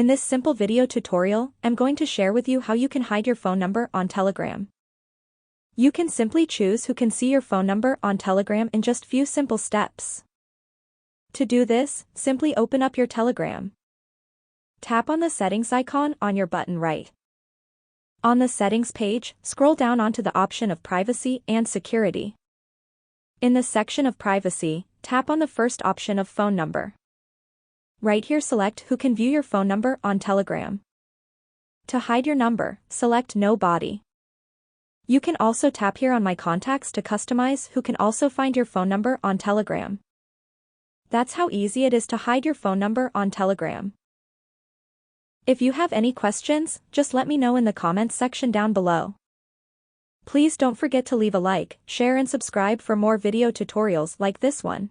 In this simple video tutorial, I'm going to share with you how you can hide your phone number on Telegram. You can simply choose who can see your phone number on Telegram in just few simple steps. To do this, simply open up your Telegram. Tap on the settings icon on your button right. On the settings page, scroll down onto the option of privacy and security. In the section of privacy, tap on the first option of phone number. Right here select who can view your phone number on Telegram. To hide your number, select Nobody. You can also tap here on My Contacts to customize who can also find your phone number on Telegram. That's how easy it is to hide your phone number on Telegram. If you have any questions, just let me know in the comments section down below. Please don't forget to leave a like, share and subscribe for more video tutorials like this one.